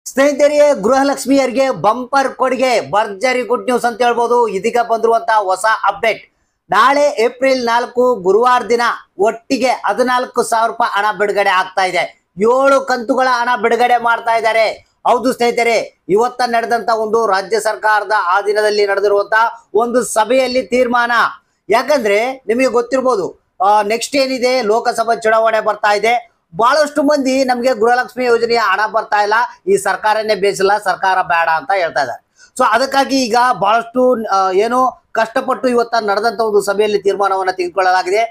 ಸ್ನೇಹಿತರೆ, ಗೃಹಲಕ್ಷ್ಮಿಯರಿಗೆ ಬಂಪರ್ ಕೊಡುಗೆ, ಭರ್ಜರಿ ಗುಡ್ ನ್ಯೂಸ್ ಅಂತ ಹೇಳ್ಬೋದು. ಇದೀಗ ಬಂದಿರುವಂತಹ ಹೊಸ ಅಪ್ಡೇಟ್. ನಾಳೆ ಏಪ್ರಿಲ್ 4 ಗುರುವಾರ ದಿನ ಒಟ್ಟಿಗೆ 14,000 ರೂಪಾಯಿ ಹಣ ಬಿಡುಗಡೆ ಆಗ್ತಾ ಇದೆ. 7 ಕಂತುಗಳ ಹಣ ಬಿಡುಗಡೆ ಮಾಡ್ತಾ ಇದ್ದಾರೆ. ಹೌದು ಸ್ನೇಹಿತರೆ, ಇವತ್ತ ನಡೆದಂತ ಒಂದು ರಾಜ್ಯ ಸರ್ಕಾರದ ಆ ದಿನದಲ್ಲಿ ನಡೆದಿರುವಂತಹ ಒಂದು ಸಭೆಯಲ್ಲಿ ತೀರ್ಮಾನ. ಯಾಕಂದ್ರೆ ನಿಮಗೆ ಗೊತ್ತಿರ್ಬೋದು, ನೆಕ್ಸ್ಟ್ ಏನಿದೆ, ಲೋಕಸಭಾ ಚುನಾವಣೆ ಬರ್ತಾ ಇದೆ. ಬಹಳಷ್ಟು ಮಂದಿ ನಮಗೆ ಗೃಹಲಕ್ಷ್ಮಿ ಯೋಜನೆಯ ಹಣ ಬರ್ತಾ ಇಲ್ಲ, ಈ ಸರ್ಕಾರನೇ ಬೇಸಿಲ್ಲ, ಸರ್ಕಾರ ಬೇಡ ಅಂತ ಹೇಳ್ತಾ ಇದ್ದಾರೆ. ಸೊ ಅದಕ್ಕಾಗಿ ಈಗ ಬಹಳಷ್ಟು ಏನು ಕಷ್ಟಪಟ್ಟು ಇವತ್ತ ನಡೆದಂತ ಒಂದು ಸಭೆಯಲ್ಲಿ ತೀರ್ಮಾನವನ್ನ ತೆಗೆದುಕೊಳ್ಳಲಾಗಿದೆ.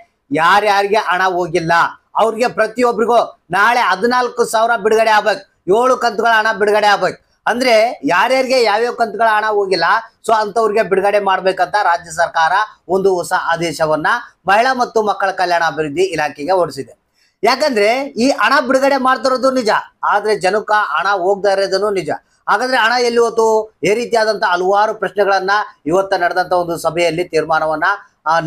ಯಾರ್ಯಾರಿಗೆ ಹಣ ಹೋಗಿಲ್ಲ ಅವ್ರಿಗೆ ಪ್ರತಿಯೊಬ್ಬರಿಗೂ ನಾಳೆ 14,000 ಬಿಡುಗಡೆ ಆಗ್ಬೇಕು. 7 ಕಂತುಗಳ ಹಣ ಬಿಡುಗಡೆ ಆಗ್ಬೇಕು. ಅಂದ್ರೆ ಯಾರ್ಯಾರಿಗೆ ಯಾವ್ಯಾವ ಕಂತುಗಳ ಹಣ ಹೋಗಿಲ್ಲ, ಸೊ ಅಂತವ್ರಿಗೆ ಬಿಡುಗಡೆ ಮಾಡ್ಬೇಕಂತ ರಾಜ್ಯ ಸರ್ಕಾರ ಒಂದು ಹೊಸ ಆದೇಶವನ್ನ ಮಹಿಳಾ ಮತ್ತು ಮಕ್ಕಳ ಕಲ್ಯಾಣ ಅಭಿವೃದ್ಧಿ ಇಲಾಖೆಗೆ ಹೊರಡಿಸಿದೆ. ಯಾಕಂದ್ರೆ ಈ ಹಣ ಬಿಡುಗಡೆ ಮಾಡ್ತಿರೋದು ನಿಜ, ಆದ್ರೆ ಜನಕ್ಕ ಹಣ ಹೋಗ್ತಾ ಇರೋದನ್ನು ನಿಜ. ಹಾಗಾದ್ರೆ ಹಣ ಎಲ್ಲಿ ಹೋತು? ಈ ರೀತಿಯಾದಂತಹ ಹಲವಾರು ಪ್ರಶ್ನೆಗಳನ್ನ ಇವತ್ತ ನಡೆದಂತ ಒಂದು ಸಭೆಯಲ್ಲಿ ತೀರ್ಮಾನವನ್ನ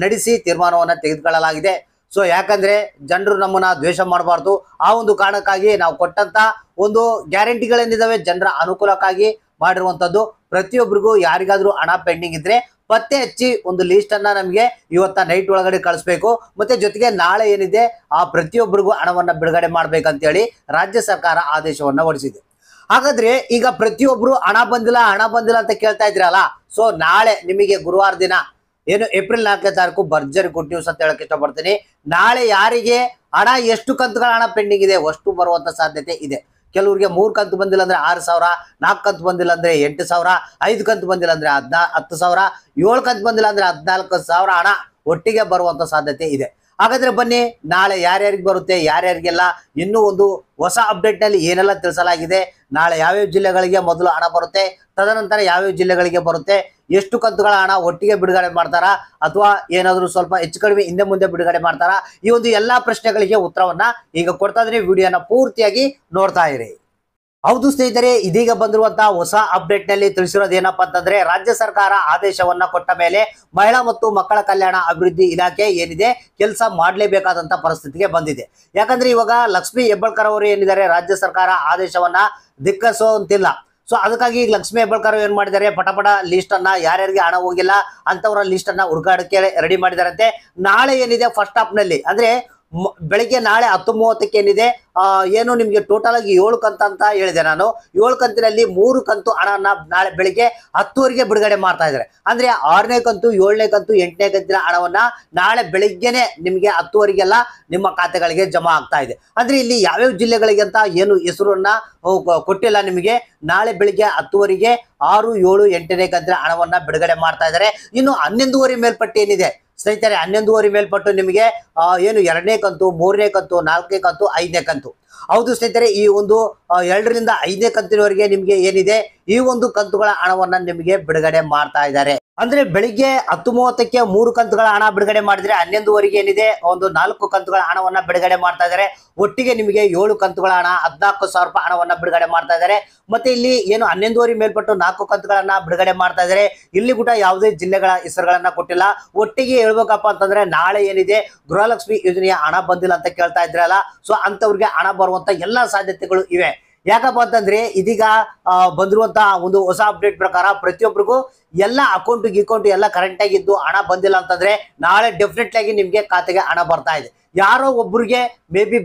ನಡೆಸಿ ತೀರ್ಮಾನವನ್ನ ತೆಗೆದುಕೊಳ್ಳಲಾಗಿದೆ. ಸೊ ಯಾಕಂದ್ರೆ ಜನರು ನಮ್ಮನ್ನ ದ್ವೇಷ ಮಾಡಬಾರ್ದು, ಆ ಒಂದು ಕಾರಣಕ್ಕಾಗಿ ನಾವು ಕೊಟ್ಟಂತ ಒಂದು ಗ್ಯಾರಂಟಿಗಳೇನಿದಾವೆ ಜನರ ಅನುಕೂಲಕ್ಕಾಗಿ ಮಾಡಿರುವಂತದ್ದು. ಪ್ರತಿಯೊಬ್ಬರಿಗೂ ಯಾರಿಗಾದ್ರೂ ಹಣ ಪೆಂಡಿಂಗ್ ಇದ್ರೆ ಪತ್ತೆ ಹಚ್ಚಿ ಒಂದು ಲೀಸ್ಟ್ ಅನ್ನ ನಮಗೆ ಇವತ್ತ ನೈಟ್ ಒಳಗಡೆ ಕಳಿಸ್ಬೇಕು. ಮತ್ತೆ ಜೊತೆಗೆ ನಾಳೆ ಏನಿದೆ ಆ ಪ್ರತಿಯೊಬ್ಬರಿಗೂ ಹಣವನ್ನ ಬಿಡುಗಡೆ ಮಾಡ್ಬೇಕಂತೇಳಿ ರಾಜ್ಯ ಸರ್ಕಾರ ಆದೇಶವನ್ನ ಹೊರಡಿಸಿದೆ. ಹಾಗಾದ್ರೆ ಈಗ ಪ್ರತಿಯೊಬ್ರು ಹಣ ಬಂದಿಲ್ಲ ಅಂತ ಕೇಳ್ತಾ ಇದ್ರಲ್ಲ, ಸೊ ನಾಳೆ ನಿಮಗೆ ಗುರುವಾರ ದಿನ ಏನು ಏಪ್ರಿಲ್ 4ನೇ ತಾರೀಕು ಭರ್ಜರಿ ಗುಡ್ ನ್ಯೂಸ್ ಅಂತ ಹೇಳಕ್ ಇಷ್ಟಪಡ್ತೀನಿ. ನಾಳೆ ಯಾರಿಗೆ ಹಣ ಎಷ್ಟು ಕಂತುಗಳ ಹಣ ಪೆಂಡಿಂಗ್ ಇದೆ ಅಷ್ಟು ಬರುವಂತ ಸಾಧ್ಯತೆ ಇದೆ. ಕೆಲವರಿಗೆ 3 ಕಂತು ಬಂದಿಲ್ಲ ಅಂದ್ರೆ 6,000, 4 ಕಂತು ಬಂದಿಲ್ಲ ಅಂದ್ರೆ 8,000, 5 ಕಂತು ಬಂದಿಲ್ಲ ಅಂದ್ರೆ 10,000, 7 ಕಂತು ಬಂದಿಲ್ಲ ಅಂದ್ರೆ 14,000 ಹಣ ಒಟ್ಟಿಗೆ ಬರುವಂತ ಸಾಧ್ಯತೆ ಇದೆ. ಹಾಗಾದ್ರೆ ಬನ್ನಿ, ನಾಳೆ ಯಾರ್ಯಾರಿಗೆ ಬರುತ್ತೆ, ಯಾರ್ಯಾರಿಗೆಲ್ಲ ಇನ್ನೂ ಒಂದು ಹೊಸ ಅಪ್ಡೇಟ್ ನಲ್ಲಿ ಏನೆಲ್ಲ ತಿಳಿಸಲಾಗಿದೆ, ನಾಳೆ ಯಾವ್ಯಾವ ಜಿಲ್ಲೆಗಳಿಗೆ ಮೊದಲು ಹಣ ಬರುತ್ತೆ, ತದನಂತರ ಯಾವ್ಯಾವ ಜಿಲ್ಲೆಗಳಿಗೆ ಬರುತ್ತೆ, ಎಷ್ಟು ಕಂತುಗಳ ಹಣ ಒಟ್ಟಿಗೆ ಬಿಡುಗಡೆ ಮಾಡ್ತಾರಾ ಅಥವಾ ಏನಾದರೂ ಸ್ವಲ್ಪ ಹೆಚ್ಚು ಕಡಿಮೆ ಹಿಂದೆ ಮುಂದೆ ಬಿಡುಗಡೆ ಮಾಡ್ತಾರಾ, ಈ ಒಂದು ಎಲ್ಲಾ ಪ್ರಶ್ನೆಗಳಿಗೆ ಉತ್ತರವನ್ನ ಈಗ ಕೊಡ್ತಾ ಇದ್ರೆ ವಿಡಿಯೋನ ಪೂರ್ತಿಯಾಗಿ ನೋಡ್ತಾ ಇರಿ. ಹೌದು ಸ್ನೇಹಿತರೆ, ಇದೀಗ ಬಂದಿರುವಂತಹ ಹೊಸ ಅಪ್ಡೇಟ್ ನಲ್ಲಿ ತಿಳಿಸಿರೋದು ಏನಪ್ಪಾ ಅಂತಂದ್ರೆ, ರಾಜ್ಯ ಸರ್ಕಾರ ಆದೇಶವನ್ನ ಕೊಟ್ಟ ಮೇಲೆ ಮಹಿಳಾ ಮತ್ತು ಮಕ್ಕಳ ಕಲ್ಯಾಣ ಅಭಿವೃದ್ಧಿ ಇಲಾಖೆ ಏನಿದೆ ಕೆಲಸ ಮಾಡಲೇಬೇಕಾದಂತ ಪರಿಸ್ಥಿತಿಗೆ ಬಂದಿದೆ. ಯಾಕಂದ್ರೆ ಇವಾಗ ಲಕ್ಷ್ಮಿ ಹೆಬ್ಬಾಳ್ಕರ್ ಅವರು ಏನಿದ್ದಾರೆ, ರಾಜ್ಯ ಸರ್ಕಾರ ಆದೇಶವನ್ನ ಧಿಕ್ಕರಿಸುವಂತಿಲ್ಲ. ಸೊ ಅದಕ್ಕಾಗಿ ಈಗ ಲಕ್ಷ್ಮಿ ಹೆಬ್ಬಾಳ್ಕರ್ ಏನ್ ಮಾಡಿದ್ದಾರೆ, ಪಟಪಟ ಲಿಸ್ಟ್ ಅನ್ನ ಯಾರ್ಯಾರಿಗೆ ಹಣ ಹೋಗಿಲ್ಲ ಅಂತವರ ಲಿಸ್ಟ್ ಅನ್ನ ಹುಡುಕಾಡಕ್ಕೆ ರೆಡಿ ಮಾಡಿದಾರಂತೆ. ನಾಳೆ ಏನಿದೆ ಫಸ್ಟ್ ಹಾಫ್ ನಲ್ಲಿ ಅಂದ್ರೆ ಬೆಳಿಗ್ಗೆ ನಾಳೆ 10:30ಕ್ಕೆ ಏನಿದೆ ಏನು ನಿಮ್ಗೆ ಟೋಟಲ್ ಆಗಿ 7 ಕಂತು ಅಂತ ಹೇಳಿದೆ ನಾನು. 7 ಕಂತಿನಲ್ಲಿ 3 ಕಂತು ಹಣನ ನಾಳೆ ಬೆಳಿಗ್ಗೆ 10 ಬಿಡುಗಡೆ ಮಾಡ್ತಾ ಇದ್ದಾರೆ. ಅಂದ್ರೆ 6ನೇ ಕಂತು, 7ನೇ ಕಂತು, 8ನೇ ಕಂತಿನ ಹಣವನ್ನ ನಾಳೆ ಬೆಳಿಗ್ಗೆನೆ ನಿಮ್ಗೆ 10 ನಿಮ್ಮ ಖಾತೆಗಳಿಗೆ ಜಮಾ ಆಗ್ತಾ ಇದೆ. ಅಂದ್ರೆ ಇಲ್ಲಿ ಯಾವ್ಯಾವ ಜಿಲ್ಲೆಗಳಿಗೆ ಅಂತ ಏನು ಹೆಸರನ್ನ ಕೊಟ್ಟಿಲ್ಲ ನಿಮಗೆ. ನಾಳೆ ಬೆಳಿಗ್ಗೆ 10 6, 7, 8ನೇ ಕಂತಿನ ಹಣವನ್ನ ಬಿಡುಗಡೆ ಮಾಡ್ತಾ ಇದ್ದಾರೆ. ಇನ್ನು 11:30 ಮೇಲ್ಪಟ್ಟು ಏನಿದೆ ಸ್ನೇಹಿತರೆ, 11:30 ಮೇಲ್ಪಟ್ಟು ನಿಮಗೆ ಏನು 2ನೇ ಕಂತು, 3ನೇ ಕಂತು, 4ನೇ ಕಂತು, 5ನೇ ಕಂತು. ಹೌದು ಸ್ನೇಹಿತರೆ, ಈ ಒಂದು 2ರಿಂದ 5ನೇ ಕಂತಿನವರೆಗೆ ನಿಮ್ಗೆ ಏನಿದೆ ಈ ಒಂದು ಕಂತುಗಳ ಹಣವನ್ನ ನಿಮಗೆ ಬಿಡುಗಡೆ ಮಾಡ್ತಾ ಇದ್ದಾರೆ. ಅಂದ್ರೆ ಬೆಳಿಗ್ಗೆ 10:30ಕ್ಕೆ 3 ಕಂತುಗಳ ಹಣ ಬಿಡುಗಡೆ ಮಾಡಿದ್ರೆ 11:00 ಏನಿದೆ ಒಂದು 4 ಕಂತುಗಳ ಹಣವನ್ನ ಬಿಡುಗಡೆ ಮಾಡ್ತಾ ಇದ್ದಾರೆ. ಒಟ್ಟಿಗೆ ನಿಮಗೆ 7 ಕಂತುಗಳ ಹಣ 14,000 ರೂಪಾಯಿ ಹಣವನ್ನ ಬಿಡುಗಡೆ ಮಾಡ್ತಾ ಇದ್ದಾರೆ. ಮತ್ತೆ ಇಲ್ಲಿ ಏನು 11:30 ಮೇಲ್ಪಟ್ಟು 4 ಕಂತುಗಳನ್ನ ಬಿಡುಗಡೆ ಮಾಡ್ತಾ ಇದ್ದಾರೆ. ಇಲ್ಲಿ ಕೂಡ ಯಾವುದೇ ಜಿಲ್ಲೆಗಳ ಹೆಸರುಗಳನ್ನ ಕೊಟ್ಟಿಲ್ಲ. ಒಟ್ಟಿಗೆ ಹೇಳ್ಬೇಕಪ್ಪ ಅಂತಂದ್ರೆ ನಾಳೆ ಏನಿದೆ ಗೃಹಲಕ್ಷ್ಮಿ ಯೋಜನೆಯ ಹಣ ಬಂದಿಲ್ಲ ಅಂತ ಕೇಳ್ತಾ ಇದ್ರಲ್ಲ, ಸೊ ಅಂತವ್ರಿಗೆ ಹಣ ಬರುವಂತ ಎಲ್ಲಾ ಸಾಧ್ಯತೆಗಳು ಇವೆ. ಯಾಕಪ್ಪ ಅಂತಂದ್ರೆ ಇದೀಗ ಬಂದಿರುವಂತಹ ಒಂದು ಹೊಸ ಅಪ್ಡೇಟ್ ಪ್ರಕಾರ ಪ್ರತಿಯೊಬ್ಬರಿಗೂ ಎಲ್ಲ ಅಕೌಂಟ್ ಎಲ್ಲ ಕರೆಂಟ್ ಆಗಿದ್ದು ಹಣ ಬಂದಿಲ್ಲ ಅಂತಂದ್ರೆ ನಾಳೆ ಡೆಫಿನೆಟ್ಲಿ ಆಗಿ ನಿಮ್ಗೆ ಖಾತೆಗೆ ಹಣ ಬರ್ತಾ ಇದೆ. ಯಾರೋ ಒಬ್ಬರಿಗೆ ಮೇ ಬಿ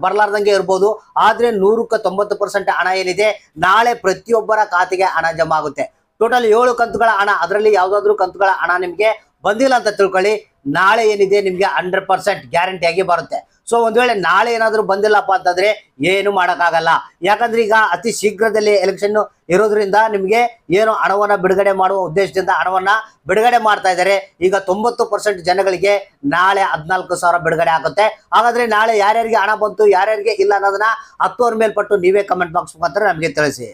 ಬರ್ಲಾರ್ದಂಗೆ ಇರ್ಬೋದು, ಆದ್ರೆ 100ಕ್ಕೆ 90% ಹಣ ಏನಿದೆ ನಾಳೆ ಪ್ರತಿಯೊಬ್ಬರ ಖಾತೆಗೆ ಹಣ ಜಮಾ ಆಗುತ್ತೆ. ಟೋಟಲ್ 7 ಕಂತುಗಳ ಹಣ, ಅದರಲ್ಲಿ ಯಾವ್ದಾದ್ರು ಕಂತುಗಳ ಹಣ ನಿಮ್ಗೆ ಬಂದಿಲ್ಲ ಅಂತ ತಿಳ್ಕೊಳ್ಳಿ, ನಾಳೆ ಏನಿದೆ ನಿಮ್ಗೆ 100% ಗ್ಯಾರಂಟಿ ಆಗಿ ಬರುತ್ತೆ. ಸೊ ಒಂದ್ ವೇಳೆ ನಾಳೆ ಏನಾದ್ರು ಬಂದಿಲ್ಲಪ್ಪ ಅಂತಂದ್ರೆ ಏನು ಮಾಡಕ್ಕಾಗಲ್ಲ. ಯಾಕಂದ್ರೆ ಈಗ ಅತಿ ಶೀಘ್ರದಲ್ಲಿ ಎಲೆಕ್ಷನ್ ಇರೋದ್ರಿಂದ ನಿಮ್ಗೆ ಏನು ಹಣವನ್ನ ಬಿಡುಗಡೆ ಮಾಡುವ ಉದ್ದೇಶದಿಂದ ಹಣವನ್ನ ಬಿಡುಗಡೆ ಮಾಡ್ತಾ ಇದ್ದಾರೆ. ಈಗ 90% ಜನಗಳಿಗೆ ನಾಳೆ 14,000 ಬಿಡುಗಡೆ ಆಗುತ್ತೆ. ಹಾಗಾದ್ರೆ ನಾಳೆ ಯಾರ್ಯಾರಿಗೆ ಹಣ ಬಂತು, ಯಾರ್ಯಾರಿಗೆ ಇಲ್ಲ ಅನ್ನೋದನ್ನ 10 ಮೇಲ್ಪಟ್ಟು ನೀವೇ ಕಮೆಂಟ್ ಬಾಕ್ಸ್ ಮುಖಾಂತರ ನಮಗೆ ತಿಳಿಸಿ.